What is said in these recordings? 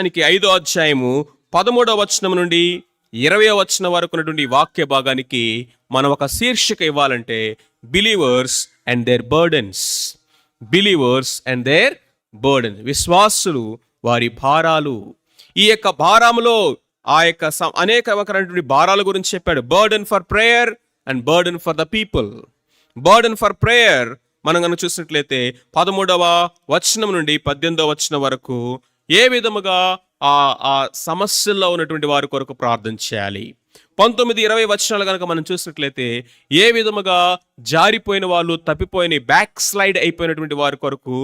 దానికి 5వ అధ్యాయము 13వ వచనం నుండి 20వ వచనం వరకు ఉన్నటువంటి వాక్య భాగానికి మనం ఒక శీర్షిక ఇవ్వాలంటే believers and their burdens. Believers and their burden, విశ్వాసులు వారి భారాలు. ఈ యొక్క భారములో ఆ యొక్క అనేక రకమైనటువంటి భారాల గురించి చెప్పాడు. Burden for prayer and burden for the people. Burden for prayer మనం కనుక చూసినట్లయితే 13వ వచనం నుండి 18వ వచనం వరకు ఏ విధముగా ఆ సమస్యల్లో ఉన్నటువంటి వారి కొరకు ప్రార్థన చేయాలి. 19-20 వచనాలు కనుక మనం చూసినట్లయితే ఏ విధముగా జారిపోయిన వాళ్ళు, తప్పిపోయిన బ్యాక్ స్లైడ్ అయిపోయినటువంటి వారి కొరకు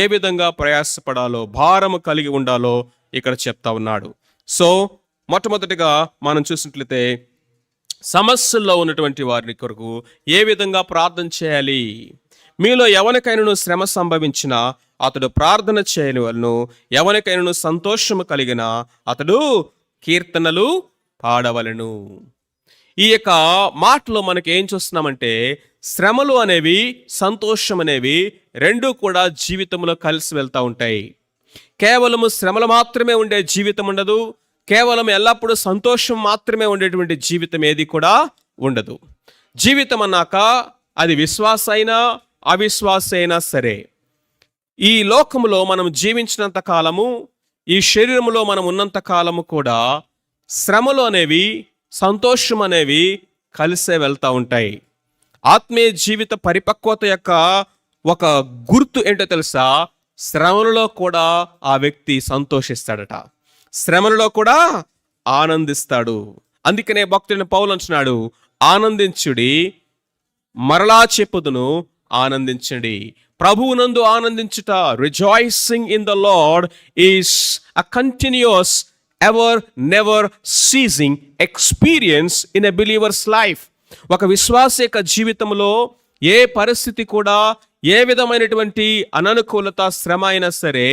ఏ విధంగా ప్రయాసపడాలో, భారము కలిగి ఉండాలో ఇక్కడ చెప్తా ఉన్నాడు. సో మొట్టమొదటిగా మనం చూసినట్లయితే సమస్యల్లో ఉన్నటువంటి వారి కొరకు ఏ విధంగా ప్రార్థన చేయాలి. మీలో ఎవరికైనాను శ్రమ సంభవించినా అతడు ప్రార్థన చేయవలెను, ఎవరికైనాను సంతోషము కలిగిన అతడు కీర్తనలు పాడవలెను. ఈ యొక్క మాటలో మనకి ఏం చూస్తున్నామంటే శ్రమలు అనేవి, సంతోషం అనేవి రెండూ కూడా జీవితంలో కలిసి వెళ్తూ ఉంటాయి. కేవలము శ్రమలు మాత్రమే ఉండే జీవితం ఉండదు, కేవలం ఎల్లప్పుడూ సంతోషం మాత్రమే ఉండేటువంటి జీవితం ఏది కూడా ఉండదు. జీవితం అన్నాక అది విశ్వాస అయినా అవిశ్వాస అయినా సరే, ఈ లోకములో మనం జీవించినంత కాలము, ఈ శరీరములో మనం ఉన్నంత కాలము కూడా శ్రమలు అనేవి, సంతోషం అనేవి కలిసే వెళ్తూ ఉంటాయి. ఆత్మీయ జీవిత పరిపక్వత యొక్క ఒక గుర్తు ఏంటో తెలుసా? శ్రమలలో కూడా ఆ వ్యక్తి సంతోషిస్తాడట, శ్రమలలో కూడా ఆనందిస్తాడు. అందుకనే భక్తుడైన పౌలు అంటున్నాడు, ఆనందించుడి, మరలా చెప్పుదును ఆనందించండి. ప్రభువునందు ఆనందించుట, rejoicing in the Lord is a continuous, ever never ceasing experience in a believer's life. ఒక విశ్వాస యొక్క జీవితంలో ఏ పరిస్థితి కూడా, ఏ విధమైనటువంటి అననుకూలత, శ్రమ అయినా సరే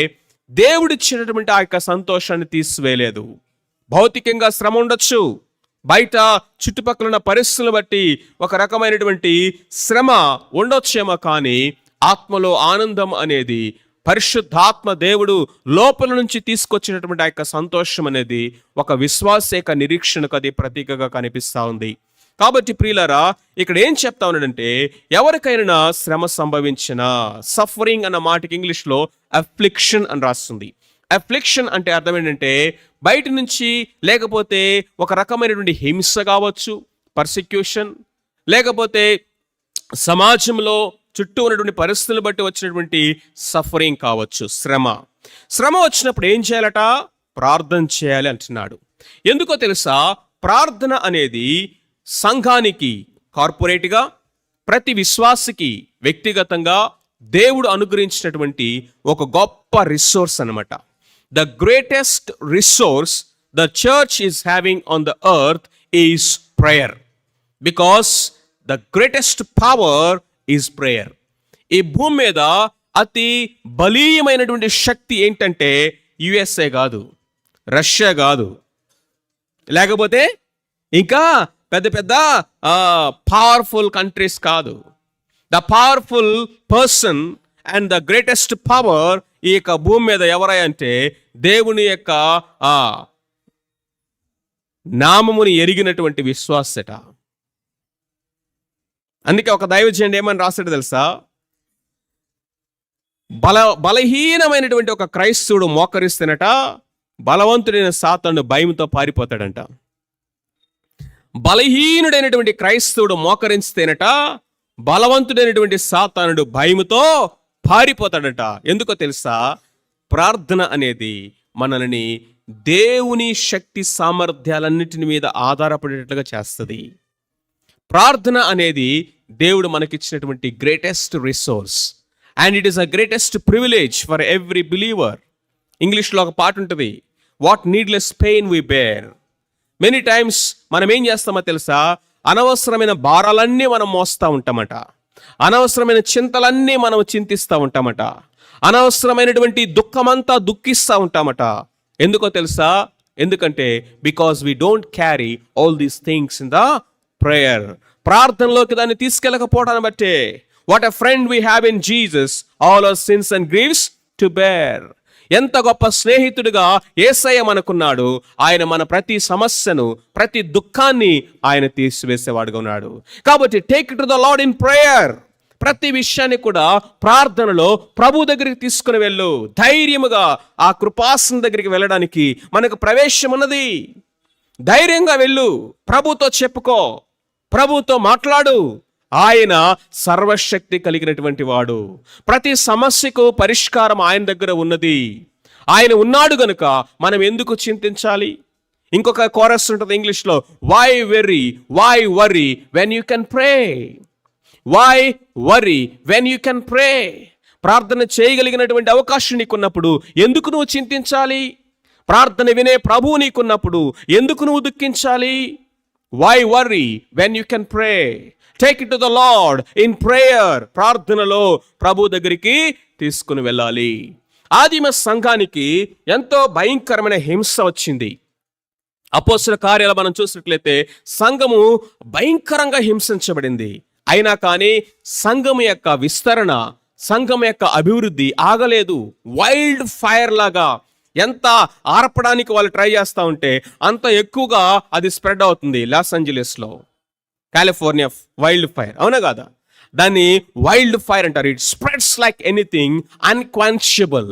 దేవుడిచ్చినటువంటి ఆ యొక్క సంతోషాన్ని తీసివేయలేదు. భౌతికంగా శ్రమ ఉండొచ్చు, బయట చుట్టుపక్కల ఉన్న పరిస్థితులను బట్టి ఒక రకమైనటువంటి శ్రమ ఉండొచ్చేమో, కానీ ఆత్మలో ఆనందం అనేది, పరిశుద్ధాత్మ దేవుడు లోపల నుంచి తీసుకొచ్చినటువంటి ఆ యొక్క సంతోషం అనేది ఒక విశ్వాస యొక్క నిరీక్షణకు అది ప్రతీకగా కనిపిస్తూ ఉంది. కాబట్టి ప్రియులారా, ఇక్కడ ఏం చెప్తా ఉన్నాడంటే ఎవరికైనా శ్రమ సంభవించిన, సఫరింగ్ అన్న మాటకి ఇంగ్లీష్లో అఫ్లిక్షన్ అని రాస్తుంది. అఫ్లిక్షన్ అంటే అర్థం ఏంటంటే బయట నుంచి, లేకపోతే ఒక రకమైనటువంటి హింస కావచ్చు, పర్సిక్యూషన్, లేకపోతే సమాజంలో చుట్టూ ఉన్నటువంటి పరిస్థితులను బట్టి వచ్చినటువంటి సఫరింగ్ కావచ్చు, శ్రమ. శ్రమ వచ్చినప్పుడు ఏం చేయాలట? ప్రార్థన చేయాలి అంటున్నాడు. ఎందుకో తెలుసా? ప్రార్థన అనేది సంఘానికి, కార్పొరేట్గా, ప్రతి విశ్వాసికి వ్యక్తిగతంగా దేవుడు అనుగ్రహించినటువంటి ఒక గొప్ప రిసోర్స్ అన్నమాట. The greatest resource the church is having on the earth is prayer, because the greatest power is prayer. ఈ భూమి మీద అతి బలీయమైనటువంటి శక్తి ఏంటంటే యుఎస్ఏ కాదు, రష్యా కాదు, లేకపోతే ఇంకా పెద్ద పెద్ద పవర్ఫుల్ కంట్రీస్ కాదు. The powerful person and the greatest power ఈ యొక్క భూమి మీద ఎవరై అంటే దేవుని యొక్క నామముని ఎరిగినటువంటి విశ్వాసట. అందుకే ఒక దైవజనుడు ఏమని రాశాడు తెలుసా? బలహీనమైనటువంటి ఒక క్రైస్తవుడు మోకరిస్తేనట బలవంతుడైన సాతానుడు భయంతో పారిపోతాడంట. బలహీనుడైనటువంటి క్రైస్తవుడు మోకరిస్తేనట బలవంతుడైనటువంటి సాతానుడు భయముతో పారిపోతాడట. ఎందుకో తెలుసా? ప్రార్థన అనేది మనల్ని దేవుని శక్తి సామర్థ్యాలన్నిటిని మీద ఆధారపడేటట్లుగా చేస్తుంది. ప్రార్థన అనేది దేవుడు మనకిచ్చినటువంటి greatest resource, and it is a greatest privilege for every believer. ఇంగ్లీష్లో ఒక పాట ఉంటుంది, what needless pain we bear. Many times మనం ఏం చేస్తామో తెలుసా? అనవసరమైన భారాలన్నీ మనం మోస్తూ ఉంటామట, అనవసరమైన చింతలన్నీ మనం చింతిస్తూ ఉంటామట, అనవసరమైనటువంటి దుఃఖమంతా దుఃఖిస్తూ ఉంటామట. ఎందుకో తెలుసా? ఎందుకంటే because we don't carry all these things in the prayer. ప్రార్థనలోకి దాన్ని తీసుకెళ్ళకపోవడాన్ని బట్టే. What a friend we have in Jesus, all our sins and griefs to bear. ఎంత గొప్ప స్నేహితుడిగా యేసయ్య మనకున్నాడు. ఆయన మన ప్రతి సమస్యను, ప్రతి దుఃఖాన్ని ఆయన తీసివేసేవాడుగా ఉన్నాడు. కాబట్టి take it to the Lord in prayer. ప్రతి విషయాన్ని కూడా ప్రార్థనలో ప్రభు దగ్గరికి తీసుకుని వెళ్ళు. ధైర్యముగా ఆ కృపాసనం దగ్గరికి వెళ్ళడానికి మనకు ప్రవేశం ఉన్నది. ధైర్యంగా వెళ్ళు, ప్రభుతో చెప్పుకో, ప్రభుతో మాట్లాడు. ఆయన సర్వశక్తి కలిగినటువంటి వాడు. ప్రతి సమస్యకు పరిష్కారం ఆయన దగ్గర ఉన్నది. ఆయన ఉన్నాడు గనుక మనం ఎందుకు చింతించాలి? ఇంకొక కోరస్ ఉంటుంది ఇంగ్లీష్లో, why worry when you can pray. Why worry when you can pray. ప్రార్థన చేయగలిగినటువంటి అవకాశం నీకున్నప్పుడు ఎందుకు నువ్వు చింతించాలి? ప్రార్థన వినే ప్రభువు నీకున్నప్పుడు ఎందుకు నువ్వు దుఃఖించాలి? Why worry when you can pray. Take it to the Lord in prayer. ప్రార్థనలో ప్రభు దగ్గరికి తీసుకుని వెళ్ళాలి. ఆదిమ సంఘానికి ఎంతో భయంకరమైన హింస వచ్చింది. అపోస్తల కార్యాలు మనం చూసినట్లయితే సంఘము భయంకరంగా హింసించబడింది. అయినా కానీ సంఘం యొక్క విస్తరణ, సంఘం యొక్క అభివృద్ధి ఆగలేదు. వైల్డ్ ఫైర్ లాగా ఎంత ఆర్పడానికి వాళ్ళు ట్రై చేస్తూ ఉంటే అంత ఎక్కువగా అది స్ప్రెడ్ అవుతుంది. లాస్ ఏంజలీస్లో, కాలిఫోర్నియా వైల్డ్ ఫైర్, అవునా కాదా? దాన్ని వైల్డ్ ఫైర్ అంటారు. It spreads like anything unquenchable.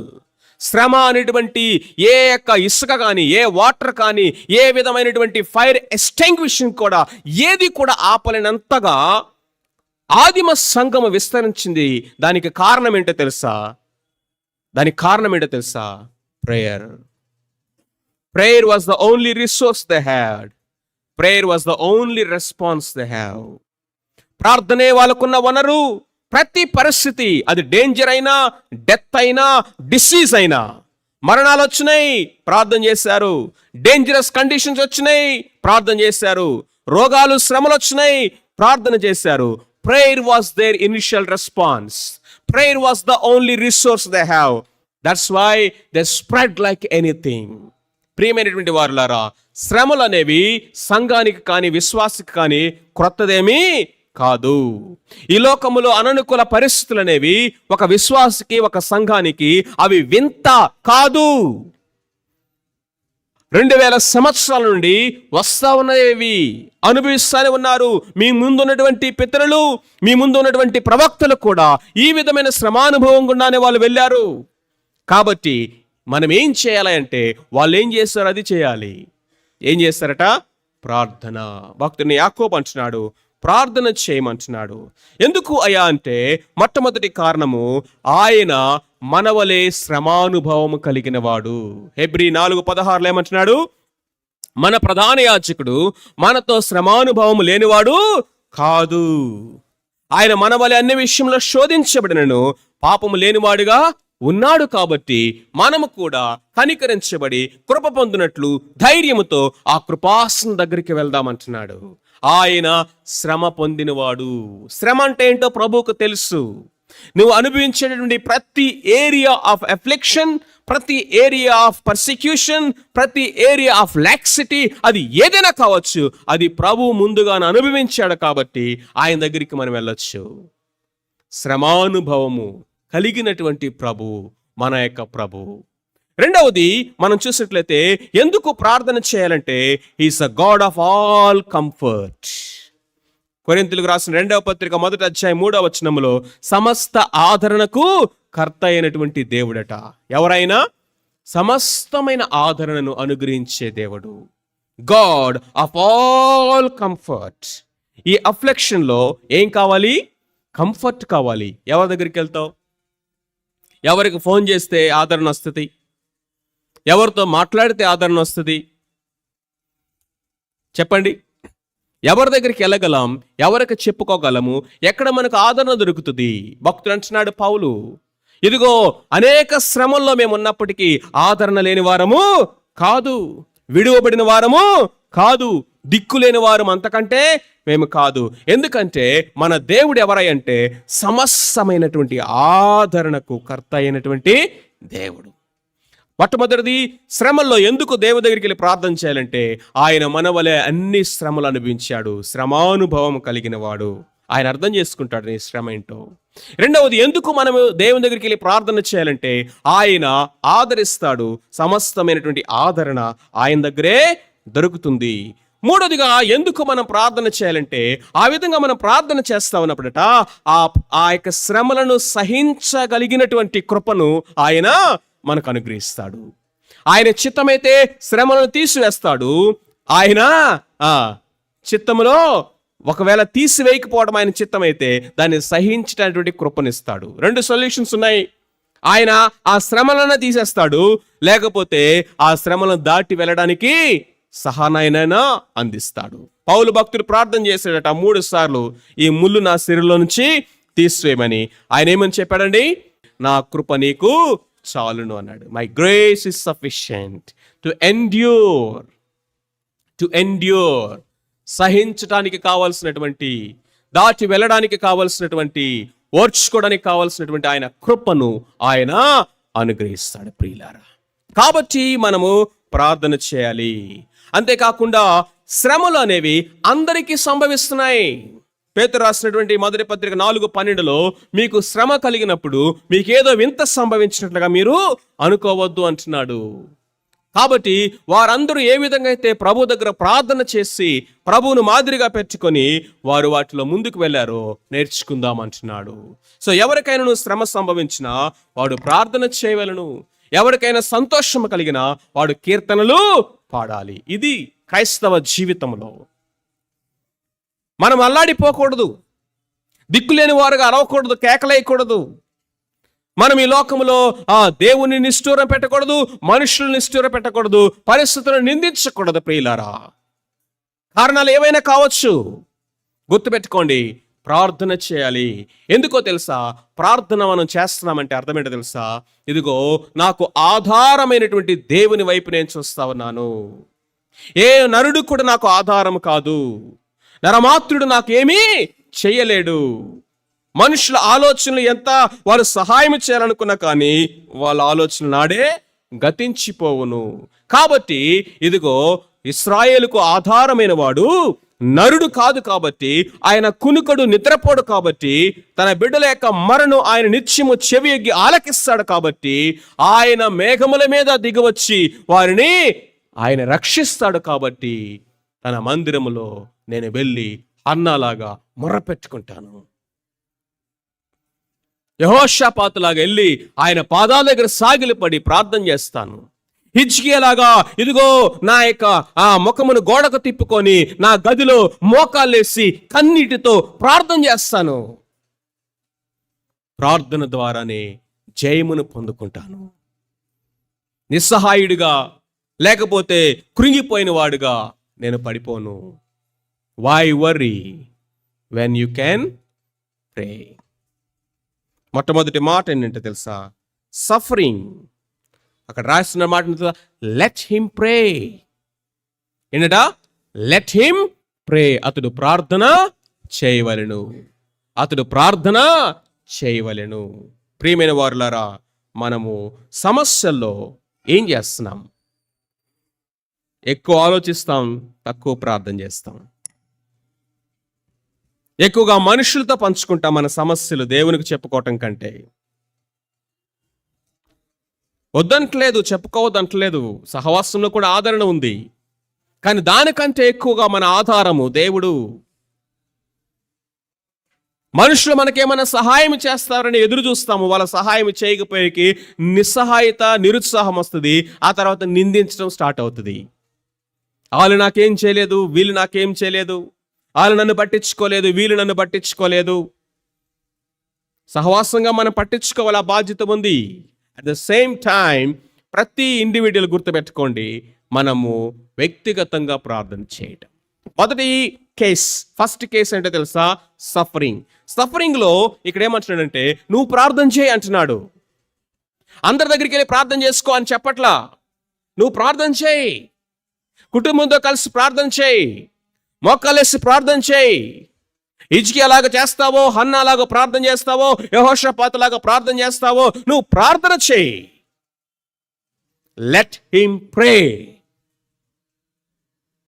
శ్రమ అనేటువంటి ఏ యొక్క ఇసుక కానీ, ఏ వాటర్ కానీ, ఏ విధమైనటువంటి ఫైర్ ఎస్టింగ్విషింగ్ కూడా ఏది కూడా ఆపలేనంతగా ఆదిమ సంఘము విస్తరించింది. దానికి కారణం ఏంటో తెలుసా? Prayer. Prayer was the only resource they had. Prayer was the only response they have. ప్రార్థనే వాళ్ళకున్న వనరు. ప్రతి పరిస్థితి, అది డేంజర్ అయినా, డెత్ అయినా, డిసీజ్ అయినా, మరణాలు వచ్చినాయి, ప్రార్థన చేశారు. డేంజరస్ కండిషన్స్ వచ్చినాయి, ప్రార్థన చేశారు. రోగాలు, శ్రమలు వచ్చినాయి, ప్రార్థన చేశారు. Prayer was their initial response. Prayer was the only resource they have. That's why they spread like anything. ప్రియమైనటువంటి వారులారా, శ్రమలు అనేవి సంఘానికి కానీ విశ్వాసికి కానీ క్రొత్తదేమీ కాదు. ఈ లోకములో అననుకూల పరిస్థితులు అనేవి ఒక విశ్వాసికి, ఒక సంఘానికి అవి వింత కాదు. 2000 సంవత్సరాల నుండి వస్తా ఉన్నవి, అనుభవిస్తానే ఉన్నారు. మీ ముందు ఉన్నటువంటి పితరులు, మీ ముందు ఉన్నటువంటి ప్రవక్తలు కూడా ఈ విధమైన శ్రమానుభవం గుండానే వాళ్ళు వెళ్ళారు. కాబట్టి మనం ఏం చేయాలి అంటే, వాళ్ళు ఏం చేస్తారు అది చేయాలి. ఏం చేస్తారట? ప్రార్థన. భక్తుని యాకోబు అంటున్నాడు, ప్రార్థన చేయమంటున్నాడు. ఎందుకు అయ్యా అంటే, మొట్టమొదటి కారణము ఆయన మనవలే శ్రమానుభవము కలిగిన వాడు. హెబ్రీ 4:16 ఏమంటున్నాడు? మన ప్రధాన యాజకుడు మనతో శ్రమానుభవము లేనివాడు కాదు. ఆయన మనవలే అన్ని విషయంలో శోధించబడినను పాపము లేనివాడుగా ఉన్నాడు. కాబట్టి మనము కూడా కనికరించబడి కృప పొందినట్లు ధైర్యముతో ఆ కృపాసనం దగ్గరికి వెళ్దామంటున్నాడు. ఆయన శ్రమ పొందినవాడు. శ్రమ అంటే ఏంటో ప్రభువుకు తెలుసు. నువ్వు అనుభవించేటటువంటి ప్రతి ఏరియా ఆఫ్ అఫ్లిక్షన్, ప్రతి ఏరియా ఆఫ్ పర్సిక్యూషన్, ప్రతి ఏరియా ఆఫ్ లాక్సిటీ, అది ఏదైనా కావచ్చు, అది ప్రభువు ముందుగానే అనుభవించాడు. కాబట్టి ఆయన దగ్గరికి మనం వెళ్ళొచ్చు. శ్రమానుభవము కలిగినటువంటి ప్రభువు మన యొక్క ప్రభువు. రెండవది మనం చూసినట్లయితే ఎందుకు ప్రార్థన చేయాలంటే, he's a God of all comfort. కొరింథీయులకు రాసిన 2వ పత్రిక 1వ అధ్యాయం 3వ వచనములో సమస్త ఆదరణకు కర్త అయినటువంటి దేవుడట. ఎవరైనా సమస్తమైన ఆదరణను అనుగ్రహించే దేవుడు. God of all comfort. ఈ అఫ్లిక్షన్ లో ఏం కావాలి? కంఫర్ట్ కావాలి. ఎవరి దగ్గరికి వెళ్తావు? ఎవరికి ఫోన్ చేస్తే ఆదరణ వస్తుంది? ఎవరితో మాట్లాడితే ఆదరణ వస్తుంది? చెప్పండి. ఎవరి దగ్గరికి వెళ్ళగలం? ఎవరికి చెప్పుకోగలము? ఎక్కడ మనకు ఆదరణ దొరుకుతుంది? భక్తుడు అంటున్నాడు పౌలు, ఇదిగో అనేక శ్రమల్లో మేము ఉన్నప్పటికీ ఆదరణ లేని వారము కాదు, విడువబడిన వారము కాదు, దిక్కులేని వారం అంతకంటే మేము కాదు. ఎందుకంటే మన దేవుడు ఎవరై అంటే సమస్తమైనటువంటి ఆదరణకు కర్త అయినటువంటి దేవుడు. మొట్టమొదటిది, శ్రమల్లో ఎందుకు దేవుడి దగ్గరికి వెళ్ళి ప్రార్థన చేయాలంటే, ఆయన మనవలే అన్ని శ్రమలు అనుభవించాడు, శ్రమానుభవం కలిగిన వాడు. ఆయన అర్థం చేసుకుంటాడు నీ శ్రమ ఏంటో. రెండవది, ఎందుకు మనము దేవుని దగ్గరికి వెళ్ళి ప్రార్థన చేయాలంటే ఆయన ఆదరిస్తాడు. సమస్తమైనటువంటి ఆదరణ ఆయన దగ్గరే దొరుకుతుంది. మూడోదిగా, ఎందుకు మనం ప్రార్థన చేయాలంటే ఆ విధంగా మనం ప్రార్థన చేస్తా ఉన్నప్పుడట ఆ యొక్క శ్రమలను సహించగలిగినటువంటి కృపను ఆయన మనకు అనుగ్రహిస్తాడు. ఆయన చిత్తమైతే శ్రమలను తీసివేస్తాడు. ఆయన చిత్తములో ఒకవేళ తీసివేయకపోవడం ఆయన చిత్తమైతే దాన్ని సహించడానికి కృపనిస్తాడు. రెండు సొల్యూషన్స్ ఉన్నాయి. ఆయన ఆ శ్రమలను తీసేస్తాడు, లేకపోతే ఆ శ్రమలను దాటి వెళ్ళడానికి సహాయాన్ని అందిస్తాడు. పౌలు భక్తుడు ప్రార్థన చేశాడట 3 సార్లు, ఈ ముళ్ళు నా శరీరంలో నుంచి తీసివేయమని. ఆయన ఏమని చెప్పాడండి? నా కృప నీకు చాలును అన్నాడు. My grace is sufficient to endure. సహించడానికి కావాల్సినటువంటి, దాటి వెళ్ళడానికి కావాల్సినటువంటి, ఓర్చుకోవడానికి కావాల్సినటువంటి ఆయన కృపను ఆయన అనుగ్రహిస్తాడు ప్రియులారా. కాబట్టి మనము ప్రార్థన చేయాలి. అంతేకాకుండా శ్రమలు అనేవి అందరికీ సంభవిస్తున్నాయి. పేతురు రాసినటువంటి మొదటి పత్రిక 4:12 మీకు శ్రమ కలిగినప్పుడు మీకేదో వింత సంభవించినట్లుగా మీరు అనుకోవద్దు అంటున్నాడు. కాబట్టి వారందరూ ఏ విధంగా అయితే ప్రభు దగ్గర ప్రార్థన చేసి ప్రభువును మాదిరిగా పెట్టుకొని వారు వాటిలో ముందుకు వెళ్ళారో నేర్చుకుందాం అంటున్నాడు. సో ఎవరికైనా శ్రమ సంభవించినా వాడు ప్రార్థన చేయవలను. ఎవరికైనా సంతోషం కలిగినా వాడు కీర్తనలు పాడాలి. ఇది క్రైస్తవ జీవితంలో. మనం అల్లాడిపోకూడదు, దిక్కులేని వారుగా అరవకూడదు, కేకలేయకూడదు. మనం ఈ లోకంలో దేవుని నిష్ఠూరం పెట్టకూడదు, మనుషులను నిష్ఠూరం పెట్టకూడదు, పరిస్థితులను నిందించకూడదు ప్రియులారా. కారణాలు ఏవైనా కావచ్చు. గుర్తుపెట్టుకోండి, ప్రార్థన చేయాలి. ఎందుకో తెలుసా? ప్రార్థన మనం చేస్తున్నామంటే అర్థం ఏంటో తెలుసా? ఇదిగో నాకు ఆధారమైనటువంటి దేవుని వైపు నేను చూస్తా ఉన్నాను. ఏ నరుడు కూడా నాకు ఆధారం కాదు. నరమాత్రుడు నాకేమీ చెయ్యలేడు. మనుషుల ఆలోచనలు ఎంత వారు సహాయం చేయాలనుకున్నా కానీ వాళ్ళ ఆలోచనలు నాడే గతించిపోవును. కాబట్టి ఇదిగో ఇశ్రాయేలుకు ఆధారమైన వాడు నరుడు కాదు. కాబట్టి ఆయన కునుకడు, నిద్రపోడు. కాబట్టి తన బిడ్డల యొక్క మరణం ఆయన నిత్యము చెవి ఎగ్గి ఆలకిస్తాడు. కాబట్టి ఆయన మేఘముల మీద దిగవచ్చి వారిని ఆయన రక్షిస్తాడు. కాబట్టి తన మందిరములో నేను వెళ్ళి అన్నాలాగా మొర్రపెట్టుకుంటాను. యెహోషాపాతులాగా వెళ్ళి ఆయన పాదాల దగ్గర సాగిలపడి ప్రార్థన చేస్తాను. హిజ్కియాలాగా ఇదిగో నా యొక్క ముఖమును గోడకు తిప్పుకొని నా గదిలో మోకాళ్ళేసి కన్నీటితో ప్రార్థన చేస్తాను. ప్రార్థన ద్వారానే జయమును పొందుకుంటాను. నిస్సహాయుడిగా లేకపోతే కృంగిపోయిన వాడుగా నేను పడిపోను. Why worry when you can pray. మొట్టమొదటి మాట ఏంటంటే తెలుసా? సఫరింగ్. అక్కడ రాసిన మాట లెట్ హిమ్ ప్రే. ఏంటట? లెట్ హిమ్ ప్రే. అతడు ప్రార్థన చేయవలెను. ప్రియమైన వారులారా, మనము సమస్యల్లో ఏం చేస్తున్నాం? ఎక్కువ ఆలోచిస్తాం, తక్కువ ప్రార్థన చేస్తాం. ఎక్కువగా మనుషులతో పంచుకుంటాం మన సమస్యలు దేవునికి చెప్పుకోవటం కంటే. వద్దంటలేదు, చెప్పుకోవద్దంటలేదు, సహవాసంలో కూడా ఆదరణ ఉంది. కానీ దానికంటే ఎక్కువగా మన ఆధారము దేవుడు. మనుషులు మనకేమైనా సహాయం చేస్తారని ఎదురు చూస్తాము. వాళ్ళ సహాయం చేయకపోయేకి నిస్సహాయత, నిరుత్సాహం వస్తుంది. ఆ తర్వాత నిందించడం స్టార్ట్ అవుతుంది. వాళ్ళు నాకేం చేయలేదు, వీళ్ళు నాకేం చేయలేదు, వాళ్ళు నన్ను పట్టించుకోలేదు, వీళ్ళు నన్ను పట్టించుకోలేదు. సహవాసంగా మనం పట్టించుకోవాలి, ఆ బాధ్యత ఉంది. అట్ ద సేమ్ టైం ప్రతి ఇండివిజువల్ గుర్తుపెట్టుకోండి, మనము వ్యక్తిగతంగా ప్రార్థన చేయటం. ఫస్ట్ కేస్ అంటే తెలుసా? సఫరింగ్ లో ఇక్కడ ఏమంటున్నాడంటే నువ్వు ప్రార్థన చేయి అంటున్నాడు. అందరి దగ్గరికి వెళ్ళి ప్రార్థన చేసుకో అని చెప్పట్లా. నువ్వు ప్రార్థన చేయి, కుటుంబంతో కలిసి ప్రార్థన చేయి, మోకాలేసి ప్రార్థన చేయి. హిజ్కియాలాగా చేస్తావో, హన్నాలాగా ప్రార్థన చేస్తావో, యెహోషాపాతులాగా ప్రార్థన చేస్తావో, నువ్వు ప్రార్థన చేయి. లెట్ హిమ్ ప్రే.